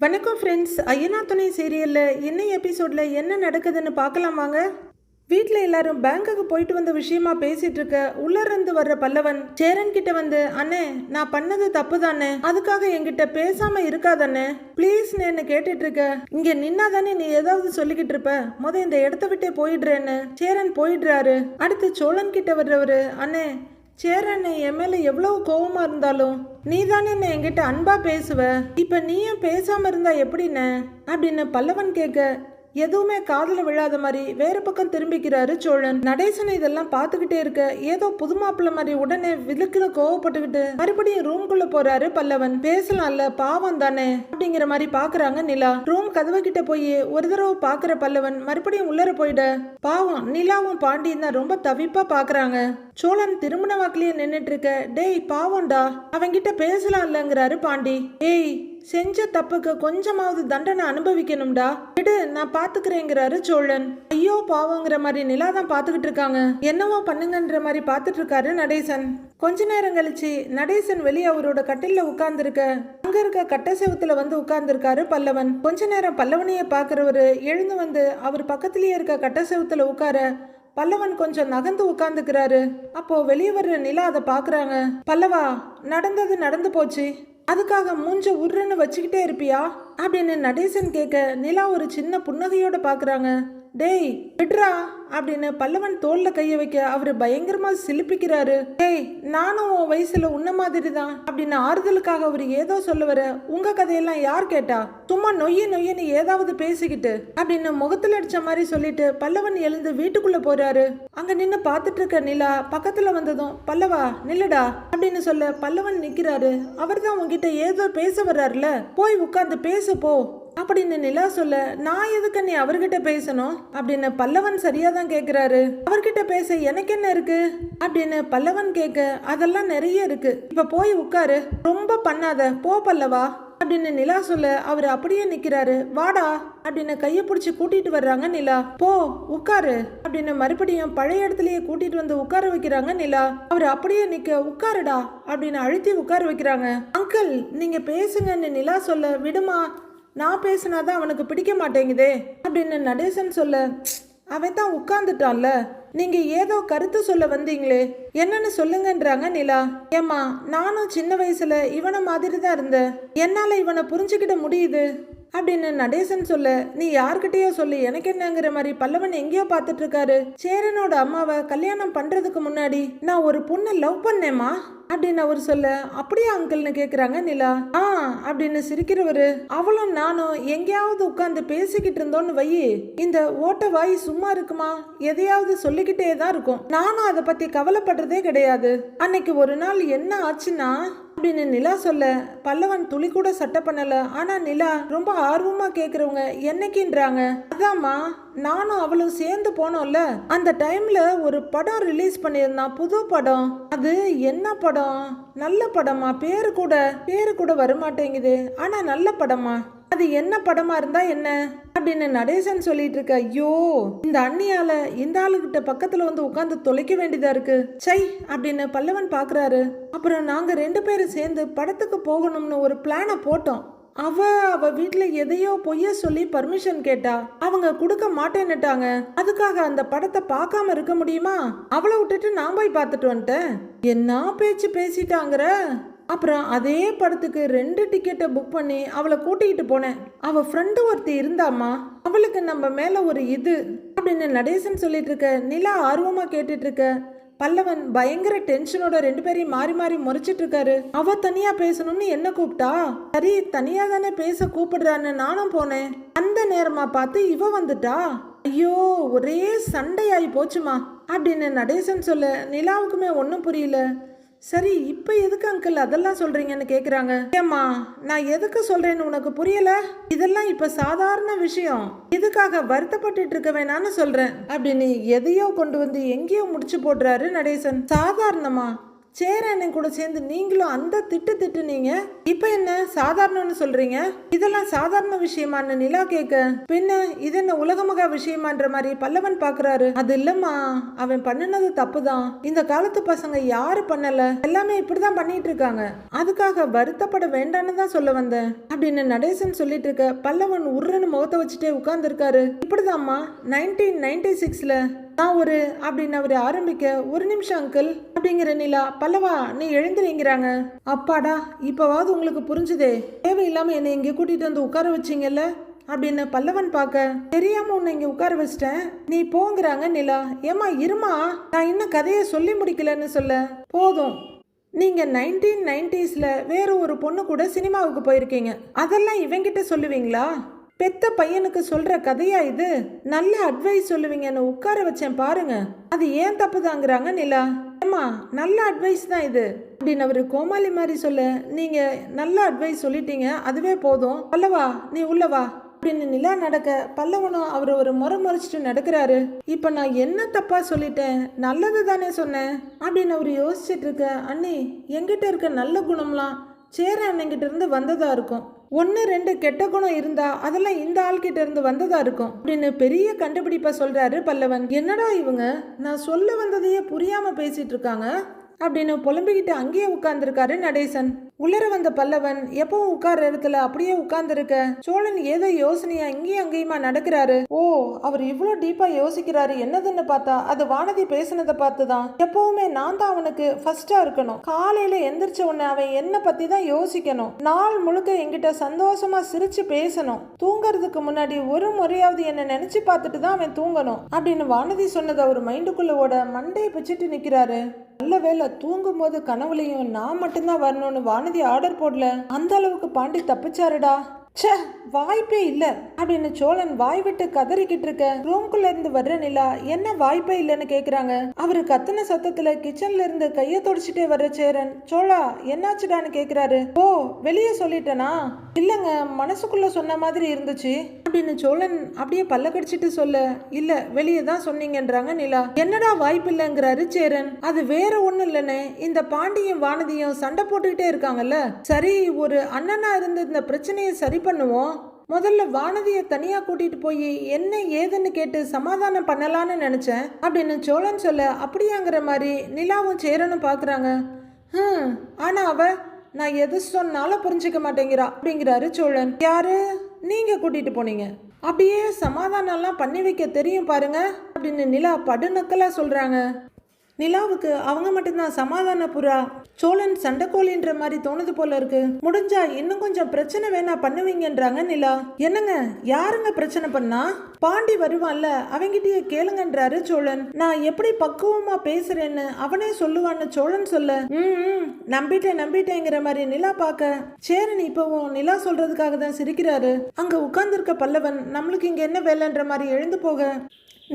வணக்கம் ஃப்ரெண்ட்ஸ். ஐயனா துணை சீரியலில் என்ன எபிசோடில் என்ன நடக்குதுன்னு பார்க்கலாம் வாங்க. வீட்டில் எல்லாரும் பேங்க்குக்கு போயிட்டு வந்த விஷயமா பேசிட்டு இருக்க உள்ளிருந்து வர்ற பல்லவன் சேரன் கிட்ட வந்து, அண்ணே நான் பண்ணது தப்பு தானே, அதுக்காக என்கிட்ட பேசாம இருக்காதானே ப்ளீஸ்ன்னு என்ன கேட்டுட்டு இருக்க. இங்க நின்னாதானே நீ ஏதாவது சொல்லிக்கிட்டு இருப்ப, இந்த இடத்த விட்டே போயிடுறேன்னு சேரன் போயிடுறாரு. அடுத்து சோழன் கிட்ட வர்றவரு, அண்ணே சேரன் என் மேல எவ்வளவு கோவமா இருந்தாலும் நீ தானே என்ன என்கிட்ட அன்பா பேசுவ, இப்ப நீயும் பேசாம இருந்தா எப்படின்னு அப்படின்னு பல்லவன் கேட்க எதுவுமே காதல விழாத மாதிரி வேற பக்கம் திரும்பிக்கிறாரு சோழன். நடேசன் இதெல்லாம் பார்த்துக்கிட்டே இருக்க ஏதோ புது மாப்பிள்ள மாதிரி உடனே விழுக்குல கோவப்பட்டுக்கிட்டு மறுபடியும் ரூம்குள்ள போறாரு பல்லவன். பேசலாம்ல பாவம் தானே அப்படிங்கிற மாதிரி பாக்குறாங்க நிலா. ரூம் கதவு கிட்ட போய் ஒரு தடவை பாக்குற பல்லவன் மறுபடியும் உள்ளர போயிட பாவம் நிலாவும் பாண்டியும் தான் ரொம்ப தவிப்பா பாக்குறாங்க. சோழன் திருமண வாக்கிலேயே நின்னுட்டு இருக்க, டேய் பாவம்டா அவங்கிட்ட பேசலாம்லங்கிறாரு பாண்டி. ஏய் செஞ்ச தப்புக்கு கொஞ்சமாவது தண்டனை அனுபவிக்கணும்டா, விடு நான் பாத்துக்கிறேங்கிறாரு சோழன். ஐயோ பாவங்கிற மாதிரி நிலா தான் பாத்துக்கிட்டு இருக்காங்க. என்னவோ பண்ணுங்கன்ற மாதிரி பாத்துட்டு இருக்காரு நடேசன். கொஞ்ச நேரம் கழிச்சு நடேசன் வெளியே அவரோட கட்டில உட்கார்ந்துருக்க, அங்க இருக்க கட்ட செவுத்துல வந்து உட்கார்ந்துருக்காரு பல்லவன். கொஞ்ச நேரம் பல்லவனையே பாக்குறவரு எழுந்து வந்து அவர் பக்கத்திலேயே இருக்க கட்ட செவுத்துல உட்கார பல்லவன் கொஞ்சம் நகர்ந்து உட்கார்ந்துக்கிறாரு. அப்போ வெளியே வர்ற நிலா அதை பாக்குறாங்க. பல்லவா நடந்தது நடந்து போச்சு, அதுக்காக மூஞ்ச உருன்னு வச்சுக்கிட்டே இருப்பியா அப்படின்னு நடேசன் கேட்க நிலா ஒரு சின்ன புன்னகையோட பாக்குறாங்க. டேய் விட்ரா அப்படின்னு பல்லவன் தோல்ல கைய வைக்க அவரு பயங்கரமா சிலிப்பிக்கிறாரு. டேய் நானும் உன் வயசுல உன்ன மாதிரி தான் அப்படின்னு ஆறுதலுக்காக அவரு ஏதோ சொல்ல வர, உங்க கதையெல்லாம் யார் கேட்டா, சும்மா நொய்யன்னு ஏதாவது பேசிக்கிட்டு அப்படின்னு முகத்துல அடிச்ச மாதிரி சொல்லிட்டு பல்லவன் எழுந்து வீட்டுக்குள்ள போறாரு. அங்க நின்னு பாத்துட்டு இருக்க நிலா பக்கத்துல வந்ததும், பல்லவா நில்லுடா அப்படின்னு சொல்ல பல்லவன் நிக்கிறாரு. அவர் தான் உங்ககிட்ட ஏதோ பேச வர்றாருல, போய் உட்கார்ந்து பேசு போ அப்படின்னு நிலா சொல்ல, நான் எதுக்கு நீ அவர்கிட்ட பேசணும் அப்படின்னு பல்லவன் சரியாதான் கேக்குறாரு. அவர்கிட்ட பேச எனக்கு என்ன இருக்கு அப்படின்னு பல்லவன் கேட்க, அதெல்லாம் நிறைய இருக்கு, இப்ப போய் உட்காரு, ரொம்ப பண்ணாத போ பல்லவா அப்படின்னு நிலா சொல்ல அவர் அப்படியே நிக்கிறாரு. வாடா அப்படின்னு கைய பிடிச்சி கூட்டிட்டு வர்றாங்க நிலா. போ உட்காரு அப்படின்னு மறுபடியும் பழைய இடத்துலயே கூட்டிட்டு வந்து உட்கார வைக்கிறாங்க நிலா. அவர் அப்படியே நிக்க, உட்காருடா அப்படின்னு அழுத்தி உட்கார வைக்கிறாங்க. அங்கிள் நீங்க பேசுங்கன்னு நிலா சொல்ல, விடுமா நான் பேசினாதான் அவனுக்கு பிடிக்க மாட்டேங்குதே அப்படின்னு நடேசன் சொல்ல, அவன் தான் உட்கார்ந்துட்டான்ல, நீங்க ஏதோ கருத்து சொல்ல வந்தீங்களே என்னன்னு சொல்லுங்கன்றாங்க நிலா. ஏமா நானும் சின்ன வயசுல இவனை மாதிரி தான் இருந்தேன், என்னால இவனை புரிஞ்சுக்கிட முடியுது அப்படின்னு நடேசன் சொல்ல, நீ யார்கிட்டயோ சொல்லி எனக்கு என்னங்கிற மாதிரி பல்லவன் எங்கேயோ பார்த்துட்டு இருக்காரு. சேரனோட அம்மாவை கல்யாணம் பண்றதுக்கு முன்னாடி நான் ஒரு பொண்ணை லவ் பண்ணேமா அப்படின்னு அவர் சொல்ல, அப்படியே அங்கிள்னு கேக்குறாங்க நிலா. அப்படின்னு சிரிக்கிறவரு, அவளும் நானும் எங்கேயாவது உட்கார்ந்து பேசிக்கிட்டு இருந்தோன்னு வையி, இந்த ஓட்ட வாய் சும்மா இருக்குமா, எதையாவது சொல்லிக்கிட்டே தான் இருக்கும், நானும் அதை பத்தி கவலைப்படுறதே கிடையாது. அன்னைக்கு ஒரு நாள் என்ன ஆச்சுன்னா அப்படின்னு நிலா சொல்ல, பல்லவன் துளி கூட சட்டை பண்ணல. ஆனா நிலா ரொம்ப ஆர்வமா கேக்குறவங்க என்னைக்குன்றாங்க. அதாம்மா நானும் அவளும் சேர்ந்து போனோம்ல, அந்த டைம்ல ஒரு படம் ரிலீஸ் பண்ணியிருந்தான், புது படம். அது என்ன படம், நல்ல படமா, பேரு கூட வரமாட்டேங்குது, ஆனா நல்ல படமா, அது என்ன படமா இருந்தா என்ன அப்படின்னு நடேசன் சொல்லிட்டு இருக்க. ஐயோ இந்த அண்ணியால இந்த ஆளுகிட்ட பக்கத்துல வந்து உட்காந்து தொலைக்க வேண்டியதா இருக்கு, சை அப்படின்னு பல்லவன் பாக்குறாரு. அப்புறம் நாங்க 2 பேரும் சேர்ந்து படத்துக்கு போகணும்னு ஒரு பிளானை போட்டோம். அவ வீட்டுல எதையோ பொய்ய சொல்லி பர்மிஷன் கேட்டா, அவங்க கொடுக்க மாட்டேன்னுட்டாங்க. அதுக்காக அந்த படத்தை பார்க்காம இருக்க முடியுமா, அவளை விட்டுட்டு நான் போய் பார்த்துட்டு வந்துட்டேன். என்ன பேச்சு பேசிட்டாங்கிற. அப்புறம் அதே படத்துக்கு 2 டிக்கெட்டை புக் பண்ணி அவளை கூட்டிகிட்டு போனேன். அவ ஃப்ரெண்டு ஒருத்தி இருந்தாமா, அவளுக்கு நம்ம மேல ஒரு இது அப்படின்னு நடேசன் சொல்லிட்டு இருக்க. நிலா ஆர்வமா கேட்டுட்டு இருக்க. பல்லவன் பயங்கர டென்ஷனோட 2 பேரையும் மாறி மாறி முறைச்சிட்டு இருக்காரு. அவ தனியா பேசணும்னு என்ன கூப்பிட்டா, சரி தனியா தானே பேச கூப்பிடுறான்னு நானும் போனேன். அந்த நேரமா பார்த்து இவ வந்துட்டா. ஐயோ ஒரே சண்டையாயி போச்சுமா அப்படின்னு நடேசன் சொல்ல, நிலாவுக்குமே ஒன்றும் புரியல. சரி இப்ப எதுக்கு அங்கிள் அதெல்லாம் சொல்றீங்கன்னு கேக்குறாங்க. ஏம்மா நான் எதுக்கு சொல்றேன்னு உனக்கு புரியல, இதெல்லாம் இப்ப சாதாரண விஷயம், இதுக்காக வருத்தப்பட்டு இருக்க வேணான்னு சொல்றேன் அப்படின்னு எதையோ கொண்டு வந்து எங்கேயோ முடிச்சு போடுறாரு நடேசன். சாதாரணமா சேரன் கூட சேர்ந்து நீங்களும் அந்த திட்டுனீங்க. இப்ப என்ன சாதாரணம்னு சொல்றீங்க? இதெல்லாம் சாதாரண விஷயமான்னு நிலா கேட்க, பின்ன இது என்ன உலகமகா விஷயமான்ற மாதிரி பல்லவன் பாக்குறாரு. அது இல்லம்மா, அவன் பண்ணினது தப்புதான். இந்த காலத்து பசங்க யாரு பண்ணல, எல்லாமே இப்படிதான் பண்ணிட்டு இருக்காங்க. அதுக்காக வருத்தப்பட வேண்டான்னு தான் சொல்ல வந்தேன் அப்படின்னு நடேசன் சொல்லிட்டு இருக்க பல்லவன் உருன்னு முகத்தை வச்சுட்டே உட்கார்ந்து இருக்காரு. இப்படிதாம்மா 1996ல நான் ஒரு அப்படின்னு அவரு ஆரம்பிக்க, ஒரு நிமிஷம் அங்கிள் அப்படிங்கிற நிலா, பல்லவா நீ எழுந்துறீங்கிறாங்க. அப்பாடா, இப்பவாவது உங்களுக்கு புரிஞ்சுதே, தேவையில்லாம என்னை இங்க கூட்டிட்டு வந்து உட்கார வச்சிங்கல்ல அப்படின்னு பல்லவன் பார்க்க, தெரியாம உன்னை இங்க உட்கார வச்சிட்டேன், நீ போங்கிறாங்க நிலா. ஏமா இருமா, நான் இன்னும் கதையை சொல்லி முடிக்கலன்னு சொல்ல, போதும். நீங்க 1990ஸ்ல வேற ஒரு பொண்ணு கூட சினிமாவுக்கு போயிருக்கீங்க, அதெல்லாம் இவங்கிட்ட சொல்லுவீங்களா? பெத்த பையனுக்கு சொல்ற கதையா இது? நல்ல அட்வைஸ் சொல்லுவீங்கன்னு உட்கார வச்சேன் பாருங்க, அது ஏன் தப்புதாங்கிறாங்க நிலா. ஏமா நல்ல அட்வைஸ் தான் இது அப்படின்னு அவரு கோமாளி மாதிரி சொல்ல, நீங்க நல்ல அட்வைஸ் சொல்லிட்டீங்க, அதுவே போதும். பல்லவா நீ உள்ளவா அப்படின்னு நிலா நடக்க, பல்லவனும் அவர் ஒரு முறைச்சிட்டு நடக்கிறாரு. இப்ப நான் என்ன தப்பா சொல்லிட்டேன், நல்லது தானே சொன்னேன் அப்படின்னு அவரு யோசிச்சுட்டு இருக்க, அண்ணி என்கிட்ட இருக்க நல்ல குணம்லாம் சேர அண்ணங்கிட்ட இருந்து வந்ததா இருக்கும், 1-2 கெட்ட குணம் இருந்தா அதெல்லாம் இந்த ஆள்கிட்ட இருந்து வந்ததா இருக்கும் அப்படின்னு பெரிய கண்டுபிடிப்பா சொல்றாரு பல்லவன். என்னடா இவங்க நான் சொல்ல வந்ததையே புரியாம பேசிட்டு இருக்காங்க அப்படின்னு புலம்பிக்கிட்டு அங்கேயே உட்கார்ந்துருக்காரு நடேசன். உள்ளர வந்த பல்லவன் எப்பவும் உட்கார்ற இடத்துல அப்படியே உட்கார்ந்துருக்க, சோழன் ஏதோ யோசனையா இங்கேயும் அங்கேயுமா நடக்கிறாரு. ஓ, அவர் இவ்வளோ டீப்பா யோசிக்கிறாரு என்னதுன்னு பார்த்தா அது வானதி பேசுனதை பார்த்துதான். எப்பவுமே நான் தான் அவனுக்கு ஃபர்ஸ்டா இருக்கணும், காலையில எந்திரிச்ச உடனே அவன் என்ன பத்தி தான் யோசிக்கணும், நாள் முழுக்க என்கிட்ட சந்தோஷமா சிரிச்சு பேசணும், தூங்கறதுக்கு முன்னாடி ஒரு முறையாவது என்ன நினைச்சு பார்த்துட்டு தான் அவன் தூங்கணும் அப்படின்னு வானதி சொன்னதை அவர் மைண்டுக்குள்ள ஓட மண்டையை பிச்சுட்டு நிக்கிறாரு. நல்ல வேலை தூங்கும் போது கனவுலையும் நான் மட்டும்தான் வரணும்னு வானதி ஆர்டர் போடல, அந்த அளவுக்கு பாண்டி தப்பிச்சாருடா. ச்சே, வாய்ப்பே இல்ல அப்படின்னு சோழன் வாய் விட்டு கதறிக்கிட்டு இருக்க, ரூம்குள்ள இருந்து வர்ற நிலா என்ன வாய்ப்பே இல்லைன்னு கேக்குறாங்க. அவரு கத்துன சத்தத்துல கிச்சன்ல இருந்து கைய தொடச்சிட்டே வர்ற சேரன், சோழா என்னாச்சுடான்னு கேக்குறாரு. ஓ, வெளியே சொல்லிட்டேனா? இல்லங்க, மனசுக்குள்ள சொன்ன மாதிரி இருந்துச்சு அப்படின்னு சோழன் அப்படியே பல்ல கடிச்சிட்டு சொல்ல, இல்ல வெளியே தான் சொன்னீங்கன்றாங்க நிலா. என்னடா வாய்ப்பு இல்லைங்கிறாரு சேரன். அது வேற ஒண்ணும் இல்லைன்னு, இந்த பாண்டியும் வானதியும் சண்டை போட்டுக்கிட்டே இருக்காங்கல்ல, சரி ஒரு அண்ணனா இருந்து இந்த பிரச்சனையை சரி பண்ணுவோம், முதல்ல வானதியை தனியா கூட்டிட்டு போய் என்ன ஏதுன்னு கேட்டு சமாதானம் பண்ணலான்னு நினைச்சேன் அப்படின்னு சோழன் சொல்ல, அப்படியாங்கிற மாதிரி நிலாவும் சேரனும் பாக்குறாங்க. ஆனா அவ நான் எது சொன்னாலும் புரிஞ்சுக்க மாட்டேங்கிறா அப்படிங்கிறாரு சோழன். யாரு? நீங்க கூட்டிட்டு போனீங்க, அப்படியே சமாதானம் எல்லாம் பண்ணி வைக்க தெரியும் பாருங்க அப்படின்னு நிலா படுநக்கலா சொல்றாங்க. நிலாவுக்கு அவங்க மட்டும்தான் சமாதான புறா, சோழன் சண்டைக்கோழின்ற மாதிரி தோணுது போல இருக்கு. முடிஞ்சா இன்னும் கொஞ்சம் பிரச்சனை வேணா பண்ணுவீங்கன்றாங்க நிலா. என்னங்க யாருங்க பிரச்சனை பண்ணா? பாண்டி வருவான்ல, அவங்கிட்டயே கேளுங்கன்றாரு சோழன். நான் எப்படி பக்குவமா பேசுறேன்னு அவனே சொல்லுவான்னு சோழன் சொல்ல, நம்பிட்டேங்கிற மாதிரி நிலா பார்க்க, சேரன் இப்பவும் நிலா சொல்றதுக்காக தான் சிரிக்கிறாரு. அங்க உட்கார்ந்து இருக்க பல்லவன் நம்மளுக்கு இங்க என்ன வேலைன்ற மாதிரி எழுந்து போக,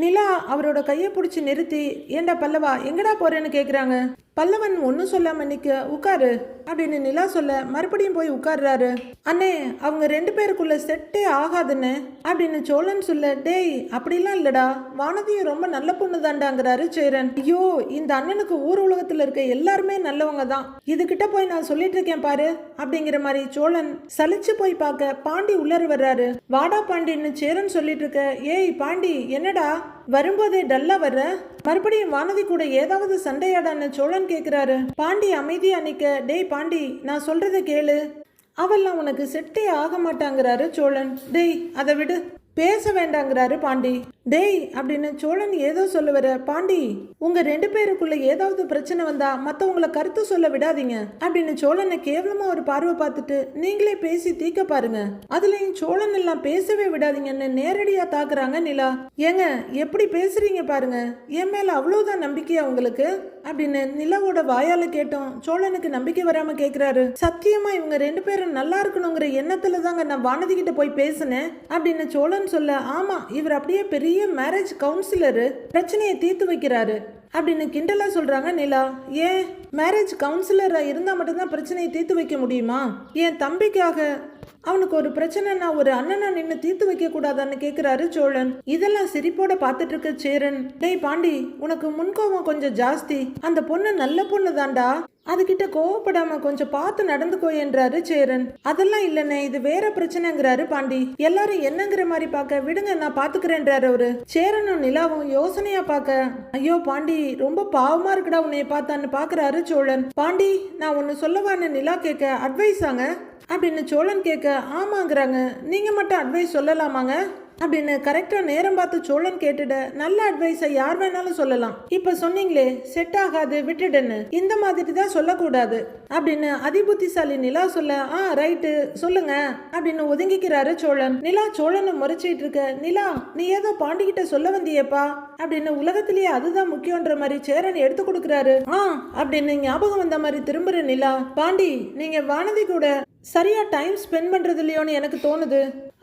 நிலா அவரோட கையை பிடிச்சி நிறுத்தி, ஏண்டா பல்லவா எங்கடா போறேன்னு கேக்குறாங்க. பல்லவன் ஒன்னும் சொல்லாம நிக்க, உட்காரு அப்படின்னு நிலா சொல்ல மறுபடியும் போய் உட்கார்றாரு. அண்ணே அவங்க 2 பேருக்குள்ள செட்டே ஆகாதுன்னு அப்படின்னு சோழன் சொல்ல, டேய் அப்படிலாம் இல்லடா, வானதியும் ரொம்ப நல்ல பொண்ணு தாண்டாங்கிறாரு சேரன். ஐயோ, இந்த அண்ணனுக்கு ஊர் உலகத்துல இருக்க எல்லாருமே நல்லவங்க தான், இதுகிட்ட போய் நான் சொல்லிட்டு இருக்கேன் பாரு அப்படிங்கிற மாதிரி சோழன் சலிச்சு போய் பார்க்க, பாண்டி உள்ளர வர்றாரு. வாடா பாண்டின்னு சேரன் சொல்லிட்டு இருக்க, ஏய் பாண்டி என்னடா வரும்போதே டல்லா வர்ற, மறுபடியும் வானதி கூட ஏதாவது சண்டையாடான்னு சோழன் கேக்குறாரு. பாண்டி அமைதியா நிக்க, டேய் பாண்டி நான் சொல்றத கேளு, அவெல்லாம் உனக்கு செட்டே ஆக மாட்டாங்கிறாரு சோழன். டேய் அதை விடு, பேச வேண்டாங்கிறாரு பாண்டி. டேய் அப்படின்னு சோழன் ஏதோ சொல்ல வர, பாண்டி உங்க 2 பேருக்குள்ள ஏதாவது பிரச்சனை வந்தா மத்தவங்களை கருத்து சொல்ல விடாதீங்க அப்படின்னு சோழனை கேவலமா ஒரு பார்வை பார்த்துட்டு, நீங்களே பேசி தீக்க பாருங்க, அதுலயும் சோழன் எல்லாம் பேசவே விடாதீங்கன்னு நேரடியா தாக்குறாங்க நிலா. ஏங்க எப்படி பேசுறீங்க பாருங்க, என் மேல அவ்வளவுதான் நம்பிக்கையா உங்களுக்கு அப்படின்னு நிலாவோட வாயால கேட்டோம். சோழனுக்கு நம்பிக்கை வராம கேக்குறாரு, சத்தியமா இவங்க 2 பேரும் நல்லா இருக்கணுங்கிற எண்ணத்துல தாங்க நான் வானதி கிட்ட போய் பேசினேன் அப்படின்னு சோழன் சொல்ல, ஆமா இவர் அப்படியே பெரிய மேரேஜ் கவுன்சிலரு, பிரச்சனையை தீர்த்து வைக்கிறாரு அப்படின்னு கிண்டலா சொல்றாங்க நிலா. ஏன் மேரேஜ் கவுன்சிலரா இருந்தா மட்டும்தான் பிரச்சனையை தீர்த்து வைக்க முடியுமா? என் தம்பிக்காக அவனுக்கு ஒரு பிரச்சனைனா ஒரு அண்ணனா நின்னு தீர்த்து வைக்க கூடாதான்னு கேக்குறாரு சோழன். இதெல்லாம் சிரிப்போட பாத்துட்டு இருக்க சேரன், டேய் பாண்டி, உனக்கு முன்கோபம் கொஞ்சம் ஜாஸ்தி. அந்த பொண்ணு நல்ல பொண்ணு தான்டா, அதுகிட்ட கோவப்படாம கொஞ்சம் பார்த்து நடந்துக்கோ என்றாரு சேரன். அதெல்லாம் இல்லனே, இது வேற பிரச்சனைங்கிறாரு பாண்டி. எல்லாரும் என்னங்கிற மாதிரி பார்க்க விடுங்க, நான் பாத்துக்கிறேன்றாரு அவரு. சேரனும் நிலாவும் யோசனையா பார்க்க, ஐயோ பாண்டி ரொம்ப பாவமா இருக்குடா உன்னைய பார்த்தான்னு பாக்குறாரு சோழன். பாண்டி, நான் ஒன்னு சொல்லவான்னு நிலா கேட்க, அட்வைஸாங்க அப்படின்னு சோழன் கேட்க, ஆமாங்கிறாங்க, நீங்க மட்டும் அட்வைஸ் சொல்லலாமாங்க அப்படின்னு கரெக்டா நேரம் பார்த்து சோழன் கேட்டுட, நல்ல அட்வைஸை யார் வேணாலும் சொல்லலாம், இப்ப சொன்னீங்களே செட் ஆகாது விட்டுடுன்னு, இந்த மாதிரி தான் சொல்லக்கூடாது அப்படின்னு அதிபுத்திசாலி நிலா சொல்ல, ரைட்டு சொல்லுங்க அப்படின்னு ஒதுங்கிக்கிறாரு சோழன். நிலா சோழனை முறைச்சிட்டு இருக்க, நிலா நீ ஏதோ பாண்டிகிட்ட சொல்ல வந்தியப்பா அப்படின்னு உலகத்திலேயே அதுதான் முக்கியன்ற மாதிரி சேரன் எடுத்து கொடுக்குறாரு. அப்படின்னு ஞாபகம் வந்த மாதிரி திரும்புற நிலா, பாண்டி நீங்க வானதி கூட சரியா டைம் ஸ்பெண்ட் பண்றது இல்லையோன்னு எனக்கு தோணுது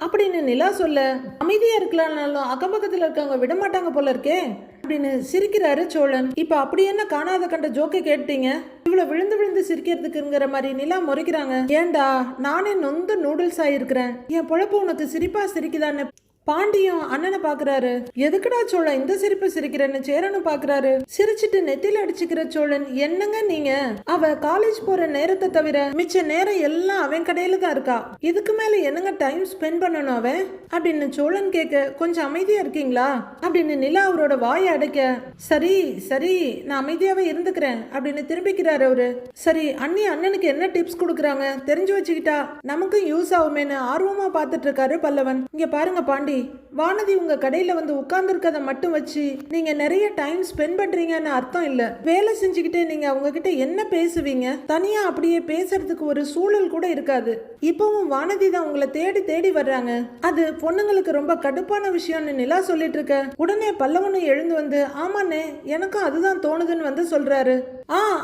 அப்படின்னு நிலா சொல்ல, அமைதியா இருக்கலாம்னாலும் அக்கம்பக்கத்துல இருக்கவங்க விட மாட்டாங்க போல இருக்கே அப்படின்னு சிரிக்கிறாரு சோழன். இப்ப அப்படி என்ன காணாத கண்ட ஜோக்கை கேட்டீங்க, இவ்வளவு விழுந்து விழுந்து சிரிக்கிறதுக்குங்கிற மாதிரி நிலா முறைக்கிறாங்க. ஏண்டா நானே நொந்து நூடுல்ஸ் ஆயிருக்கிறேன், என் பொழப்பு உனக்கு சிரிப்பா சிரிக்குதான்னு பாண்டியும் அண்ணனை பாக்குறாரு. எதுக்குடா சோழன் இந்த சிரிப்பு சிரிக்கிறேன்னு சேரனும் பாக்குறாரு. சிரிச்சிட்டு நெத்தில அடிச்சுக்கிற சோழன், என்னங்க நீங்க, அவ காலேஜ் போற நேரத்தை தவிர மிச்ச நேரம் எல்லாம் அவன் கடையில தான் இருக்கா, இதுக்கு மேல என்னங்க டைம் ஸ்பெண்ட் பண்ணணும் அவன் அப்படின்னு சோழன் கேட்க, கொஞ்சம் அமைதியா இருக்கீங்களா அப்படின்னு நிலா அவரோட வாயை அடைக்க, சரி சரி நான் அமைதியாவே இருந்துக்கிறேன் அப்படின்னு திரும்பிக்கிறாரு அவரு. சரி அண்ணி அண்ணனுக்கு என்ன டிப்ஸ் கொடுக்குறாங்க தெரிஞ்சு வச்சுக்கிட்டா நமக்கும் யூஸ் ஆகுமேன்னு ஆர்வமா பாத்துட்டு இருக்காரு பல்லவன். இங்க பாருங்க பாண்டி, வானதி உங்க கடையில வந்து உட்கார்ந்து இருக்கதை மட்டும் வச்சு நீங்க நிறைய டைம் ஸ்பெண்ட் பண்றீங்கன்னு அர்த்தம் இல்ல. வேலை செஞ்சுக்கிட்டே நீங்க அவங்க கிட்ட என்ன பேசுவீங்க, தனியா அப்படியே பேசுறதுக்கு ஒரு சூழல் கூட இருக்காது. இப்பவும் வானதி தான் உங்களை தேடி தேடி வர்றாங்க, அது பொண்ணுங்களுக்கு ரொம்ப கடுப்பான விஷயம்னு நிலா சொல்லிட்டு இருக்க, உடனே பல்லவனும் எழுந்து வந்து, ஆமாண்ணே எனக்கும் அதுதான் தோணுதுன்னு வந்து சொல்றாரு.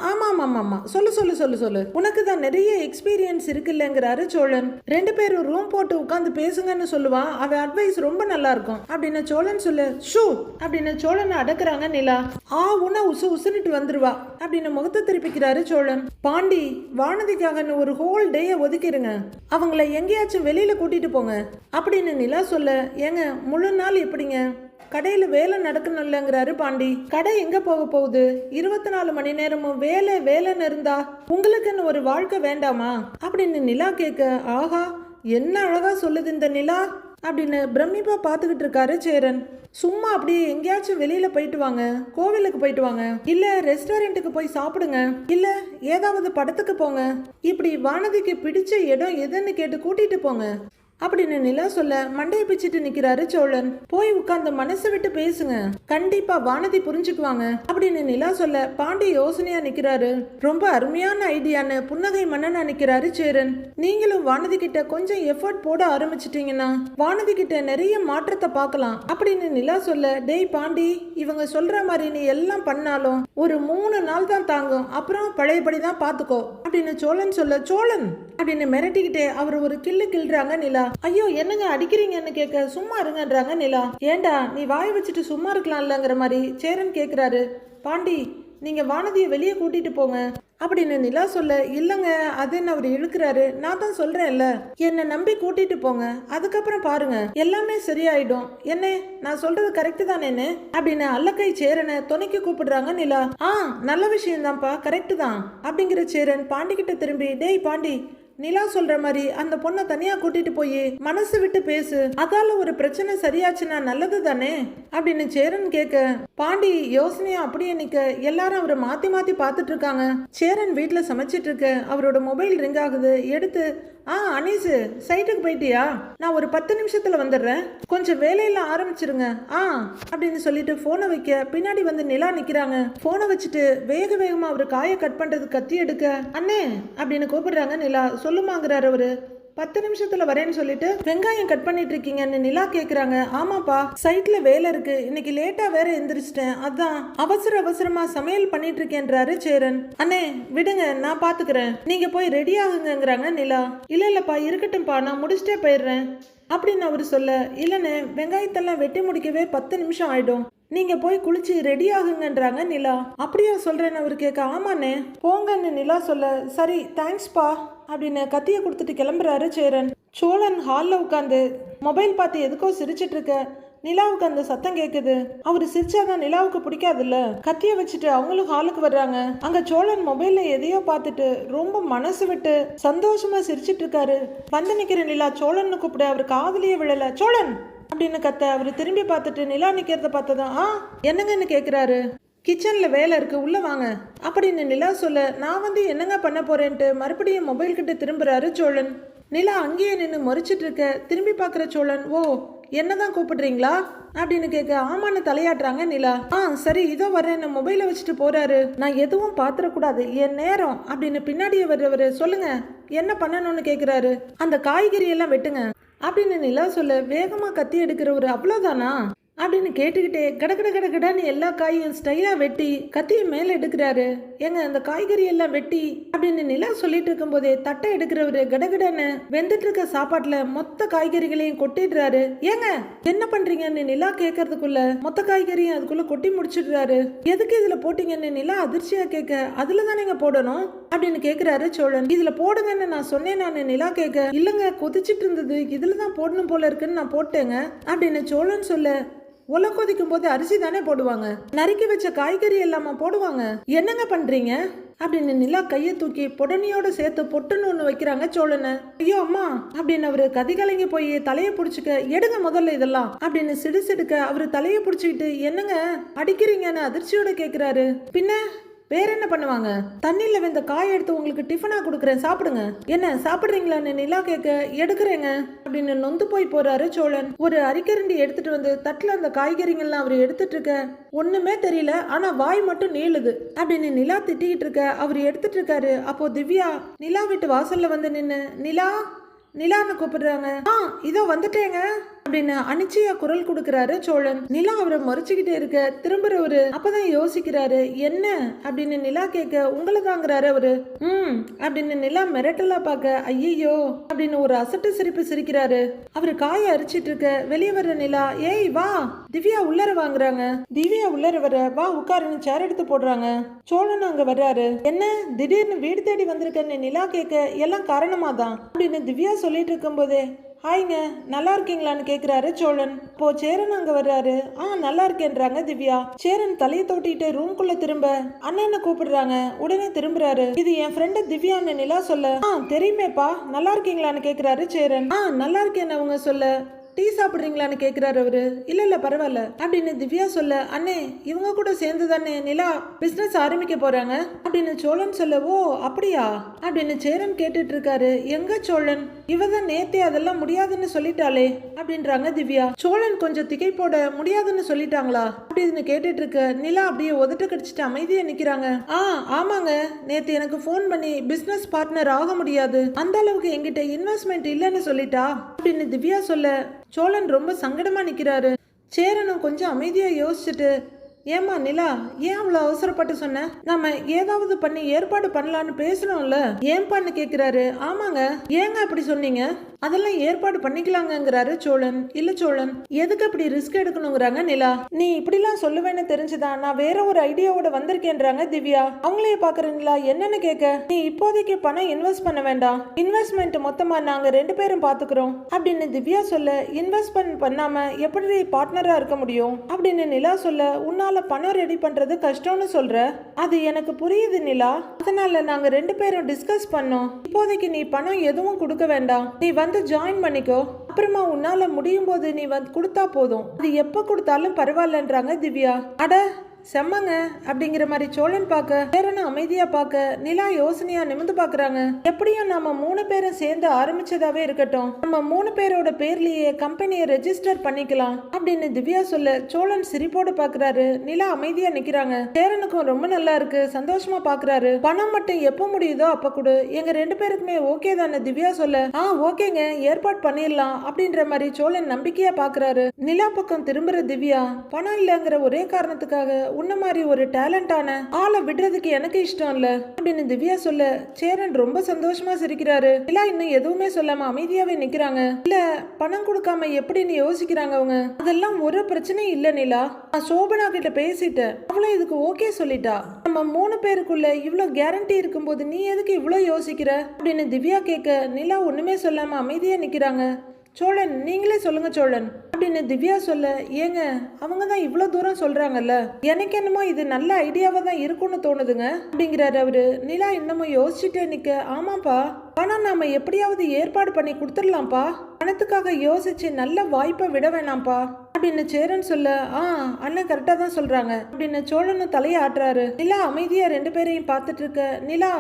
ஆமா ஆமா ஆமா சொல்லு சொல்லு சொல்லு சொல்லு, உனக்கு தான் நிறைய எக்ஸ்பீரியன்ஸ் இருக்குல்லங்கிறாரு சோழன். ரெண்டு பேரும் ரூம் போட்டு உட்கார்ந்து பேசுங்கன்னு சொல்லுவான், அவ அட்வைஸ் ரொம்ப நல்லா இருக்கும் அப்படின்னு சோழன் சொல்ல, ஷூ அப்படின்னு சோழனை அடக்குறாங்க நிலா. உன உசு உசுன்னுட்டு வந்துருவா அப்படின்னு முகத்தை திருப்பிக்கிறாரு சோழன். பாண்டி வானதிக்காக ஒரு ஹோல் டேயை ஒதுக்கிருங்க, அவங்கள எங்கேயாச்சும் வெளியில கூட்டிட்டு போங்க அப்படின்னு நிலா சொல்ல, ஏங்க முழு நாள் எப்படிங்க, கடையில வேலை நடக்கணும்லங்கிறாரு பாண்டி. கடை எங்க போக போகுது, 24 மணி நேரமும் வேலை வேலைன்னு இருந்தா உங்களுக்குன்னு ஒரு வாழ்க்கை வேண்டாமா அப்படின்னு நிலா கேட்க, ஆஹா என்ன அழகா சொல்லுது இந்த நிலா அப்படின்னு பிரமிப்பா பார்த்துக்கிட்டு இருக்காரு சேரன். சும்மா அப்படியே எங்கேயாச்சும் வெளியில போயிட்டு வாங்க, கோவிலுக்கு போயிட்டு வாங்க, இல்ல ரெஸ்டாரண்ட்டுக்கு போய் சாப்பிடுங்க, இல்ல ஏதாவது படத்துக்கு போங்க, இப்படி வானதிக்கு பிடிச்ச இடம் எதுன்னு கேட்டு கூட்டிட்டு போங்க அப்படின்னு நிலா சொல்ல, மண்டையை பிச்சுட்டு நிக்கிறாரு சோழன். போய் உட்கார்ந்து மனசை விட்டு பேசுங்க, கண்டிப்பா வானதி புரிஞ்சுக்குவாங்க அப்படின்னு நிலா சொல்ல, பாண்டி யோசனையா நிக்கிறாரு. ரொம்ப அருமையான ஐடியான்னு புன்னகை மன்னனா நிக்கிறாரு சேரன். நீங்களும் வானதி கிட்ட கொஞ்சம் எஃபர்ட் போட ஆரம்பிச்சிட்டீங்கன்னா வானதி கிட்ட நிறைய மாற்றத்தை பார்க்கலாம் அப்படின்னு நிலா சொல்ல, டேய் பாண்டி இவங்க சொல்ற மாதிரி நீ எல்லாம் பண்ணாலும் ஒரு 3 நாள் தான் தாங்கும், அப்புறம் பழையபடிதான் பாத்துக்கோ அப்படின்னு சோழன் சொல்ல, சோழன் அப்படின்னு மிரட்டிக்கிட்டே அவர் ஒரு கிள்ளு கிள்றாங்க நிலா. ஐயோ என்னங்க அடிக்கிறீங்கன்னு கேட்க, சும்மா இருங்கன்றாங்க நிலா. ஏண்டா நீ வாய் வச்சுட்டு சும்மா இருக்கலாம்லங்கிற மாதிரி சேரன் கேக்குறாரு. பாண்டி நீங்க வானதியை வெளியே கூட்டிட்டு போங்க அப்படின்னு நிலா சொல்ல, இல்லங்க அதுன்னு அவர் இழுக்கிறாரு. நான் தான் சொல்றேன்ல, என்னை நம்பி கூட்டிட்டு போங்க, அதுக்கப்புறம் பாருங்க எல்லாமே சரியாயிடும், என்ன நான் சொல்றது கரெக்ட் தானேன்னு அப்படின்னு அல்லக்கை சேரனை துணைக்கு கூப்பிடுறாங்க நிலா. நல்ல விஷயம் தான்ப்பா, கரெக்ட் தான் அப்படிங்கிற சேரன் பாண்டி கிட்ட திரும்பி, டேய் பாண்டி நிலா சொல்ற மாதிரி அந்த பொண்ணை தனியா கூட்டிட்டு போய் மனசு விட்டு பேசு, அதால ஒரு பிரச்சனை சரியாச்சுன்னா நல்லது தானே அப்படின்னு சேரன் கேட்க, பாண்டி யோசனையா அப்படியே நிக்க எல்லாரும் அவரை மாத்தி மாத்தி பாத்துட்டு இருக்காங்க. சேரன் வீட்டுல சமைச்சிட்டு இருக்க அவரோட மொபைல் ரிங் ஆகுது. எடுத்து, அனீசு சைட்டுக்கு போயிட்டியா, நான் ஒரு 10 நிமிஷத்துல வந்துடுறேன், கொஞ்சம் வேலையெல்லாம் ஆரம்பிச்சிருங்க அப்படின்னு சொல்லிட்டு போனை வைக்க பின்னாடி வந்து நிலா நிக்கிறாங்க. போனை வச்சுட்டு வேக வேகமா அவரு காயை கட் பண்றது கத்தி எடுக்க, அண்ணே அப்படின்னு கூப்பிடுறாங்க நிலா. சொல்லுமாங்கிறாரு அவரு. 10 நிமிஷத்துல வரேன்னு சொல்லிட்டு வெங்காயம் கட் பண்ணிட்டு இருக்கீங்கன்னு நிலா கேக்குறாங்க. ஆமாப்பா சைட்ல வேலை இருக்கு, இன்னைக்கு லேட்டா வேற எந்திரிச்சிட்டேன், அதான் அவசர அவசரமா சமையல் பண்ணிட்டு இருக்கேன்றாரு சேரன். அண்ணே விடுங்க நான் பாத்துக்கிறேன், நீங்க போய் ரெடி ஆகுங்கிறாங்க நிலா. இல்லப்பா இருக்கட்டும்பா நான் முடிச்சுட்டே போயிடுறேன் அப்படின்னு அவரு சொல்ல, இல்லண்ணே வெங்காயத்தெல்லாம் வெட்டி முடிக்கவே 10 நிமிஷம் ஆயிடும், நீங்க போய் குளிச்சு ரெடி ஆகுங்கன்றாங்க நிலா. அப்படியா சொல்றேன்னு அவரு கேட்க, ஆமாண்ணே போங்கன்னு நிலா சொல்ல, சரி தேங்க்ஸ்பா அப்படின்னு கத்தியை கொடுத்துட்டு கிளம்புறாரு சேரன். சோழன் ஹாலில் உட்காந்து மொபைல் பார்த்து எதுக்கோ சிரிச்சிட்டு இருக்க நிலாவுக்கு அந்த சத்தம் கேட்குது. அவரு சிரிச்சாதான் நிலாவுக்கு பிடிக்காதுல்ல. கத்திய வச்சுட்டு அவங்களும் ஹாலுக்கு வர்றாங்க. அங்க சோழன் மொபைல்ல எதையோ பார்த்துட்டு ரொம்ப மனசு விட்டு சந்தோஷமா சிரிச்சிட்டு இருக்காரு. வந்து நிக்கிற நிலா சோழன்னு கூப்பிட அவர் காதுலயே விழல. சோழன் அப்படின்னு கத்த அவரு திரும்பி பார்த்துட்டு நிலா நிக்கிறத பார்த்ததான் என்னங்கன்னு கேக்குறாரு. கிச்சன்ல வேலை இருக்கு, உள்ள வாங்க அப்படின்னு நிலா சொல்ல நான் வந்து என்னங்க பண்ண போறேன்ட்டு மறுபடியும் மொபைல் கிட்ட திரும்புறாரு சோழன். நிலா அங்கேயே நின்று மறிச்சிட்டு இருக்க திரும்பி பார்க்குற சோழன் ஓ என்னதான் கூப்பிடுறீங்களா அப்படின்னு கேட்க ஆமான்னு தலையாட்டுறாங்க நிலா. சரி இதோ வரேன்னு மொபைலை வச்சுட்டு போறாரு. நான் எதுவும் பாத்திரக்கூடாது என் நேரம் அப்படின்னு பின்னாடியே வர்றவரு சொல்லுங்க என்ன பண்ணணும்னு கேட்குறாரு. அந்த காய்கறி எல்லாம் வெட்டுங்க அப்படின்னு நிலா சொல்ல வேகமா கத்தி எடுக்கிறவரு அவ்வளோதானா அப்படின்னு கேட்டுக்கிட்டே கடன்னு எல்லா காயும் ஸ்டைலா வெட்டி கத்தியை மேல எடுக்கிறாரு. ஏங்க அந்த காய்கறி எல்லாம் வெட்டி அப்படின்னு நிலா சொல்லிட்டு இருக்கும் போதே தட்டை எடுக்கிறவரு கடகடன்னு வெந்துட்டு இருக்க சாப்பாட்டுல மொத்த காய்கறிகளையும் கொட்டிடுறாரு. ஏங்க என்ன பண்றீங்கன்னு நிலா கேட்கறதுக்குள்ள மொத்த காய்கறியும் அதுக்குள்ள கொட்டி முடிச்சிடுறாரு. எதுக்கு இதுல போட்டீங்கன்னு நிலா அதிர்ச்சியா கேட்க அதுலதான் நீங்க போடணும் அப்படின்னு கேக்குறாரு சோழன். இதுல போடுங்கன்னு நான் சொன்னேன் நான் நிலா கேட்க இல்லங்க கொதிச்சிட்டு இருந்தது இதுலதான் போடணும் போல இருக்குன்னு நான் போட்டேங்க அப்படின்னு சோழன் சொல்ல உல கொதிக்கும் போது அரிசி தானே போடுவாங்க, நறுக்கி வச்ச காய்கறி எல்லாமா போடுவாங்க, என்னங்க பண்றீங்க அப்படின்னு நிலா கையை தூக்கி பொடனியோட சேர்த்து பொட்டுன்னு ஒண்ணு வைக்கிறாங்க சோழனை. ஐயோ அம்மா அப்படின்னு அவரு கதிகலங்கி போய் தலையை பிடிச்சிக்க எடுங்க முதல்ல இதெல்லாம் அப்படின்னு சிடுசிடுக்க அவரு தலையை பிடிச்சிக்கிட்டு என்னங்க அடிக்கிறீங்கன்னு அதிர்ச்சியோட கேக்குறாரு. பின்ன வேற என்ன பண்ணுவாங்க, தண்ணியில வெந்த காய் எடுத்து உங்களுக்கு டிஃபனா கொடுக்குறேன் சாப்பிடுங்க, என்ன சாப்பிடுறீங்களான்னு நிலா கேட்க எடுக்கிறேங்க அப்படின்னு நொந்து போய் போறாரு சோழன். ஒரு அரிக்கரண்டி எடுத்துட்டு வந்து தட்டுல அந்த காய்கறிகள்லாம் அவர் எடுத்துட்டு இருக்க ஒண்ணுமே தெரியல ஆனா வாய் மட்டும் நீளுது அப்படின்னு நிலா திட்டிக்கிட்டு இருக்க அவர் எடுத்துட்டு இருக்காரு. அப்போ திவ்யா நிலா வீட்டு வாசல்ல வந்து நின்னு நிலான்னு கூப்பிடுறாங்க. இதோ வந்துட்டேங்க அப்படின்னு அனிச்சையா குரல் கொடுக்கிறாரு சோழன். நிலா அவரை மறைச்சுக்கிட்டே இருக்க திரும்புறவரு அப்பதான் யோசிக்கிறாரு என்ன அப்படின்னு நிலா கேட்க உங்களை தாங்கிறாரு அவரு. அப்படின்னு நிலா மிரட்டலா பார்க்க ஐயோ அப்படின்னு ஒரு அசட்டு சிரிப்பு சிரிக்கிறாரு. அவரு காய அரிச்சிட்டு இருக்க வெளியே வர்ற நிலா ஏய் வா திவ்யா உள்ளர வாங்குறாங்க. திவ்யா உள்ளர வர வா உட்காருன்னு சேர் எடுத்து போடுறாங்க. சோழன் அங்க வர்றாரு. என்ன திடீர்னு வீடு தேடி வந்திருக்கன்னு நிலா கேட்க எல்லாம் காரணமா தான் அப்படின்னு திவ்யா சொல்லிட்டு இருக்கும் போதே ஹாய்ங்க நல்லா இருக்கீங்களான்னு கேக்குறாரு சோழன். இப்போ சேரன் அங்க வர்றாரு. நல்லா இருக்கேன்றாங்க திவ்யா. சேரன் தலையை தோட்டிட்டு ரூம்குள்ள திரும்ப அண்ணனை கூப்பிடுறாங்க. உடனே திரும்புறாரு. இது என் ஃப்ரெண்டு திவ்யான்னு நிலா சொல்ல தெரியுமேப்பா நல்லா இருக்கீங்களான்னு கேக்குறாரு சேரன். நல்லா இருக்கேன்னு அவங்க சொல்ல டீ சாப்பிடுறீங்களான்னு கேக்குறாரு அவரு. இல்ல பரவாயில்ல அப்படின்னு திவ்யா சொல்ல அண்ணே இவங்க கூட சேர்ந்து தானே நிலா பிசினஸ் ஆரம்பிக்க போறாங்க அப்படின்னு சோழன் சொல்ல ஓ அப்படியா அப்படின்னு சேரன் கேட்டுட்டு இருக்காரு. எங்க சோழன் இவதான் நேத்தே அதெல்லாம் முடியாதுன்னு சொல்லிட்டாளே அப்படின்றாங்க திவ்யா. சோழன் கொஞ்சம் திகைப்போட முடியாதுன்னு சொல்லிட்டாங்களா அப்படின்னு கேட்டுட்டு இருக்க நிலா அப்படியே உதட்ட கடிச்சிட்டு அமைதியா நிக்கிறாங்க. ஆமாங்க நேத்து எனக்கு போன் பண்ணி பிசினஸ் பார்ட்னர் ஆக முடியாது அந்த அளவுக்கு என்கிட்ட இன்வெஸ்ட்மெண்ட் இல்லைன்னு சொல்லிட்டா அப்படின்னு திவ்யா சொல்ல சோழன் ரொம்ப சங்கடமா நிக்கிறாரு. சேரனும் கொஞ்சம் அமைதியா யோசிச்சுட்டு ஏமா நிலா ஏன் அவ்வளவு அவசரப்பட்டு சொன்ன, நம்ம ஏதாவது பண்ணி ஏற்பாடு பண்ணலான்னு பேசணும்ல ஏன்பான்னு கேக்குறாரு. ஆமாங்க ஏங்க அப்படி சொன்னீங்க, அதெல்லாம் ஏற்பாடு பண்ணிக்கலாங்கிறாரு சோழன். இல்ல சோழன் எதுக்கு அப்படி ரிஸ்க் எடுக்கணுங்கிறாங்க நிலா. நீ இப்படிலாம் சொல்லுவேன்னு தெரிஞ்சுதான் நான் வேற ஒரு ஐடியாவோட வந்திருக்கேன்றாங்க திவ்யா. அவங்களே பாக்குற நிலா என்னன்னு கேட்க நீ இப்போதைக்கு பணம் இன்வெஸ்ட் பண்ண வேண்டாம், இன்வெஸ்ட்மெண்ட் மொத்தமா நாங்க 2 பேரும் பாத்துக்கிறோம் அப்படின்னு திவ்யா சொல்ல இன்வெஸ்ட்மெண்ட் பண்ணாம எப்படி பார்ட்னரா இருக்க முடியும் அப்படின்னு நிலா சொல்ல உன்னால பணம் ரெடி பண்றது கஷ்டம்னு சொல்ற, அது எனக்கு புரியுது நிலா, அதனால நாங்க 2 பேரும் டிஸ்கஸ் பண்ணோம். இப்போதைக்கு நீ பணம் எதுவும் கொடுக்க வேண்டாம், நீ வந்து ஜாயின் பண்ணிக்கோ, அப்புறமா உன்னால முடியும் போது நீ வந்து கொடுத்தா போதும், அது எப்ப கொடுத்தாலும் பரவாயில்லன்றாங்க திவ்யா. அட செம்மங்க அப்படிங்கிற மாதிரி சோழன் பார்க்க சேரனும் அமைதியா பார்க்க நிலா யோசனையா நிமிந்து பாக்குறாங்க. எப்படியும் நம்ம 3 பேரும் சேர்ந்து ஆரம்பிச்சதாவே இருக்கட்டும், நம்ம 3 பேரோட பேர்லயே கம்பெனியை ரெஜிஸ்டர் பண்ணிக்கலாம் அப்படின்னு திவ்யா சொல்ல சோழன் சிரிப்போடு பாக்குறாரு. நிலா அமைதியா நிக்கிறாங்க. சேரனுக்கும் ரொம்ப நல்லா இருக்கு, சந்தோஷமா பாக்குறாரு. பணம் மட்டும் எப்ப முடியுதோ அப்ப கொடு, எங்க 2 பேருக்குமே ஓகே தானே திவ்யா சொல்ல ஓகேங்க ஏற்பாடு பண்ணிடலாம் அப்படின்ற மாதிரி சோழன் நம்பிக்கையா பாக்குறாரு. நிலா பக்கம் திரும்புற திவ்யா பணம் இல்லங்கிற ஒரே காரணத்துக்காக உன்ன மாதிரி ஒரு டேலண்டான ஆளை விடுறதுக்கு எனக்கு இஷ்டம் இல்ல அப்படின்னு திவ்யா சொல்ல சேரன் ரொம்ப சந்தோஷமா சிரிக்கிறாரு. நிலா இன்னும் எதுவுமே சொல்லாம அமைதியாவே நிக்கிறாங்க. இல்ல பணம் கொடுக்காம எப்படின்னு யோசிக்கிறாங்க அவங்க. அதெல்லாம் ஒரு பிரச்சனையும் இல்ல நிலா, நான் சோபனா கிட்ட பேசிட்டேன், அவளும் இதுக்கு ஓகே சொல்லிட்டா. நம்ம 3 பேருக்குள்ள இவ்ளோ கேரண்டி இருக்கும்போது நீ எதுக்கு இவ்ளோ யோசிக்கிற அப்படின்னு திவ்யா கேட்க நிலா ஒண்ணுமே சொல்லாம அமைதியா நிக்கிறாங்க. சோழன் நீங்களே சொல்லுங்க சோழன் அப்படின்னு திவ்யா சொல்ல, ஏங்க அவங்க தான் இவ்வளோ தூரம் சொல்றாங்கல்ல, எனக்கு என்னமோ இது நல்ல ஐடியாவா தான் இருக்கும்னு தோணுதுங்க அப்படிங்கிறாரு அவரு. நிலா இன்னமும் யோசிச்சுட்டே நிக்க, ஆமாப்பா பணம் நாம எப்படியாவது ஏற்பாடு பண்ணி கொடுத்துடலாம்ப்பா, பணத்துக்காக யோசிச்சு நல்ல வாய்ப்பை விட வேணாம்ப்பா அப்படின்னு சேரன் சொல்ல, அண்ணன் கரெக்டா தான் சொல்றாங்க அப்படின்னு சோழனும் தலையை ஆட்டுறாரு. நிலா அமைதியா 2 பேரையும் பார்த்துட்டு இருக்க, நிலா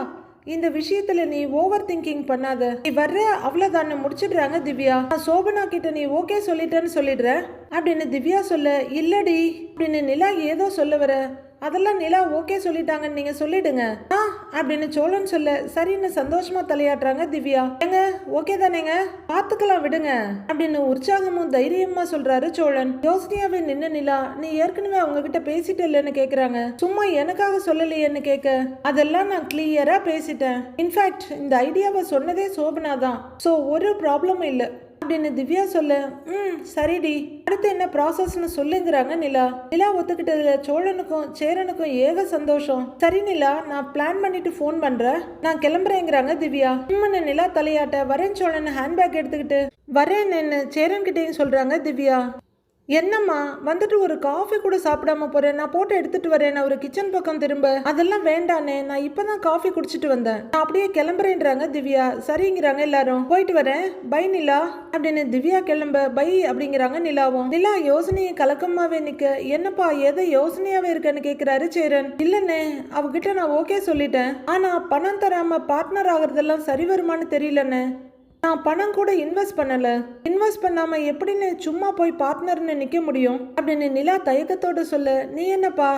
இந்த விஷயத்துல நீ ஓவர் திங்கிங் பண்ணாத, நீ வர்ற அவ்வளவுதான முடிச்சிடுறாங்க திவ்யா, நான் சோபனா கிட்ட நீ ஓகே சொல்லிட்டேன்னு சொல்லிடுற அப்படின்னு திவ்யா சொல்ல, இல்லடி அப்படின்னு நிலா ஏதோ சொல்ல வர, அதெல்லாம் நிலா ஓகே சொல்லிட்டாங்கன்னு நீங்க சொல்லிடுங்க அப்படின்னு சோழன் சொல்ல, சரின்னு சந்தோஷமா தலையாட்டுறாங்க திவ்யா. எங்க ஓகே தானேங்க, பாத்துக்கலாம் விடுங்க அப்படின்னு உற்சாகமும் தைரியமா சொல்றாரு சோழன். யோசனையாவே நின்னு நிலா, நீ ஏற்கனவே அவங்க கிட்ட பேசிட்டு இல்லைன்னு கேக்குறாங்க, சும்மா எனக்காக சொல்லலையேன்னு கேட்க, அதெல்லாம் நான் கிளியரா பேசிட்டேன், இன்ஃபேக்ட் இந்த ஐடியாவை சொன்னதே சோபனா தான், சோ ஒரு ப்ராப்ளமும் இல்லை அப்படின்னு திவ்யா சொல்ல, சரிடி அடுத்து என்ன ப்ராசஸ்னு சொல்லுங்கிறாங்க நிலா. நிலா ஒத்துக்கிட்டதுல சோழனுக்கும் சேரனுக்கும் ஏக சந்தோஷம். சரி நிலா, நான் பிளான் பண்ணிட்டு ஃபோன் பண்றேன், நான் கிளம்புறேங்கிறாங்க திவ்யா. நிலா தலையாட்ட, வரேன் சோழன் ஹேண்ட்பேக் எடுத்துக்கிட்டு வரேன்னு சேரன் கிட்டேயும் சொல்றாங்க திவ்யா. என்னம்மா வந்துட்டு ஒரு காஃபி கூட சாப்பிடாம போறேன், நான் போட்டு எடுத்துட்டு வரேன், ஒரு கிச்சன் பக்கம் திரும்ப, அதெல்லாம் வேண்டானே, நான் இப்பதான் காஃபி குடிச்சிட்டு வந்தேன், நான் அப்படியே கிளம்புறேன்றாங்க திவ்யா. சரிங்கிறாங்க எல்லாரும், போயிட்டு வரேன், பை நிலா அப்படின்னு திவ்யா கிளம்ப, பை அப்படிங்கிறாங்க நிலாவும். நிலா யோசனையை கலக்கமாவே நிக்க, என்னப்பா எதை யோசனையாவே இருக்கன்னு கேக்குறாரு சேரன். இல்லன்னே அவகிட்ட நான் ஓகே சொல்லிட்டேன், ஆனா பணம் தராம பார்ட்னர் ஆகுறதெல்லாம் சரி வருமானு தெரியலன்னு, நான் பணம் கூட இன்வெஸ்ட் பண்ணல, இன்வெஸ்ட் பண்ணாம எப்படின்னு சும்மா போய் பார்ட்னர்னு நிக்க முடியும் அப்படின்னு நிலா தயக்கத்தோட சொல்ல, நீ என்னப்பா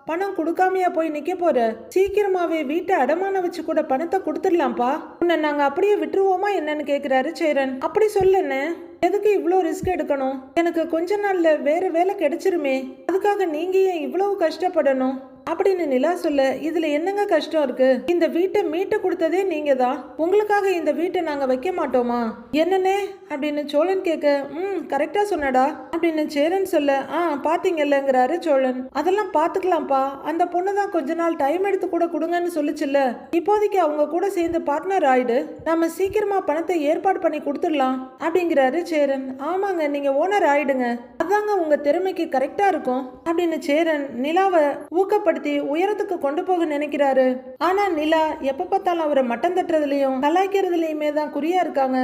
பணம் கொடுக்காமையா போய் நிக்க போற, சீக்கிரமாவே வீட்டை அடமான வச்சு கூட பணத்தை கொடுத்துடலாம்ப்பா, உன்னை நாங்க அப்படியே விட்டுருவோமா என்னன்னு கேக்குறாரு சேரன். அப்படி சொல்லுன்னு, எதுக்கு இவ்வளோ ரிஸ்க் எடுக்கணும், எனக்கு கொஞ்ச நாள்ல வேற வேலை கிடைச்சிருமே, அதுக்காக நீங்க ஏன் இவ்வளவு கஷ்டப்படணும் அப்படின்னு நிலா சொல்ல, இதுல என்னங்க கஷ்டம் இருக்கு, இந்த வீட்டை மீட்டு கொடுத்ததே நீங்க தான், உங்களுக்காக இந்த வீட்டை நாங்க வைக்க மாட்டோமா என்னன்னே அப்படின்னு சோழன் கேட்க, கரெக்டா சொன்னடா அப்படின்னு சேரன் சொல்ல, பாத்தீங்கல்லங்கிறாரு சோழன். அதெல்லாம் பாத்துக்கலாம்ப்பா, அந்த பொண்ணு தான் கொஞ்ச நாள் டைம் எடுத்து கூட கொடுங்கன்னு சொல்லிச்சுல்ல, இப்போதைக்கு அவங்க கூட சேர்ந்து பார்ட்னர் ஆயிடு, நம்ம சீக்கிரமா பணத்தை ஏற்பாடு பண்ணி கொடுத்துடலாம் அப்படிங்கிறாரு சேரன். ஆமாங்க நீங்க ஓனர் ஆயிடுங்க, அதாங்க உங்க திறமைக்கு கரெக்டா இருக்கும் அப்படின்னு சேரன் நிலாவை ஊக்கப்படுத்தி உயரத்துக்கு கொண்டு போக நினைக்கிறாரு. ஆனா நிலா எப்ப பார்த்தாலும் அவரை மட்டம் தட்டுறதுலயும் கலாய்க்கிறதுலயுமே தான் குறியா இருக்காங்க.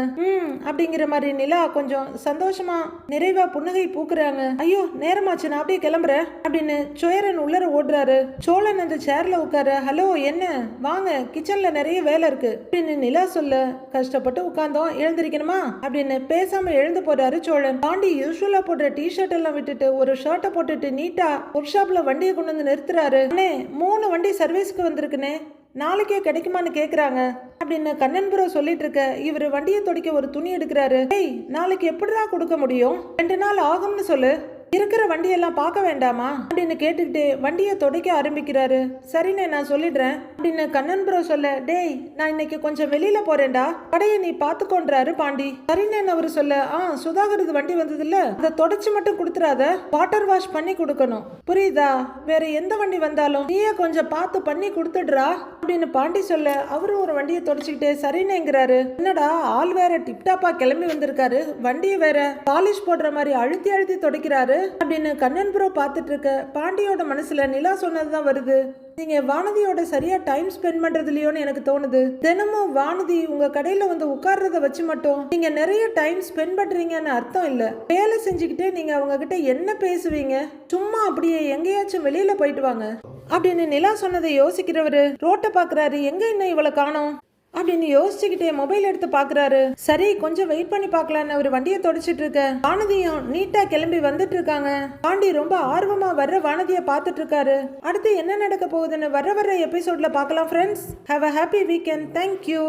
அப்படிங்கிற மாதிரி நிலா கொஞ்சம் சந்தோஷமா நிறைவா புன்னகை பூக்குறாங்க. ஐயோ நேரமாச்சு, நான் அப்படியே கிளம்புறேன் அப்படின்னு சேரன் உள்ளர ஓடுறாரு. சோழன் அந்த சேர்ல உட்கார, ஹலோ என்ன வாங்க கிச்சன்ல நிறைய வேலை இருக்கு அப்படின்னு நிலா சொல்ல, கஷ்டப்பட்டு உட்கார்ந்தோம் எழுந்திருக்கணுமா அப்படின்னு பேசாம எழுந்து போறாரு சோழன். பாண்டி யூஸ்வலா போடுற டிஷர்ட் எல்லாம் விட்டுட்டு ஒரு ஷர்ட்டை போட்டுட்டு நீட்டா ஒர்க் ஷாப்ல வண்டியை கொண்டு வந்து நிறுத்துறாரு. 3 வண்டி சர்வீஸ்க்கு வந்திருக்குனே, நாளைக்கே கிடைக்குமான்னு கேக்குறாங்க அப்படின்னு கண்ணன் ப்ரோ சொல்லிட்டு இருக்க, இவர் வண்டியை துடைக்க ஒரு துணி எடுக்கிறாரு. நாளைக்கு எப்படிதான் கொடுக்க முடியும், 2 நாள் ஆகும்னு சொல்லு, இருக்கிற வண்டியெல்லாம் பார்க்க வேண்டாமா அப்படின்னு கேட்டுக்கிட்டே வண்டியை துடைக்க ஆரம்பிக்கிறாரு. சரிண்ணே நான் சொல்லிடுறேன் அப்படின்னு கண்ணன் ப்ரோ சொல்ல, டேய் நான் இன்னைக்கு கொஞ்சம் வெளியில போறேன்டா, கடையை நீ பாத்துக்கொன்றாரு பாண்டி. சரிண்ணே அவரு சொல்ல, சுதாகரது வண்டி வந்தது இல்ல, அதை தொடச்சு மட்டும் கொடுத்துறாத, வாட்டர் வாஷ் பண்ணி கொடுக்கணும் புரியுதா, வேற எந்த வண்டி வந்தாலும் நீயே கொஞ்சம் பார்த்து பண்ணி கொடுத்துடுறா அப்படின்னு பாண்டி சொல்ல, அவரும் ஒரு வண்டியை தொடச்சுக்கிட்டே சரிண்ணேங்கிறாரு. என்னடா ஆள் வேற டிப்டாப்பா கிளம்பி வந்திருக்காரு, வண்டியை வேற பாலிஷ் போடுற மாதிரி அழுத்தி அழுத்தி துடைக்கிறாரு அப்படின்னு கண்ணன் ப்ரோ பார்த்துட்டு இருக்க, பாண்டியோட மனசுல நிலா சொன்னதுதான் வருது. நீங்க வானதியோட சரியா டைம் ஸ்பெண்ட் பண்றதுலயோன்னு எனக்கு தோணுது. தினமும் வானதி உங்க கடையில வந்து உட்கார்றத வச்சு மட்டும் நீங்க நிறைய டைம் ஸ்பெண்ட் பண்றீங்கன்னு அர்த்தம் இல்ல. வேலை செஞ்சுக்கிட்டே நீங்க அவங்க கிட்ட என்ன பேசுவீங்க, சும்மா அப்படியே எங்கேயாச்சும் வெளியில போயிட்டு வாங்க அப்படின்னு நிலா சொன்னதை யோசிக்கிறவரு ரோட்டை பாக்குறாரு. எங்க இன்னும் இவளை காணோம் அப்படின்னு யோசிச்சுக்கிட்டே மொபைல் எடுத்து பாக்குறாரு. சரி கொஞ்சம் வெயிட் பண்ணி பாக்கலான்னு அவர் வண்டியை தொடச்சிட்டு இருக்க, வானதியும் நீட்டா கிளம்பி வந்துட்டு இருக்காங்க. பாண்டி ரொம்ப ஆர்வமா வர்ற வானதியை பார்த்துட்டு இருக்காரு. அடுத்து என்ன நடக்க போகுதுன்னு வர்ற எபிசோட்ல பார்க்கலாம் friends. Have a happy weekend. Thank you.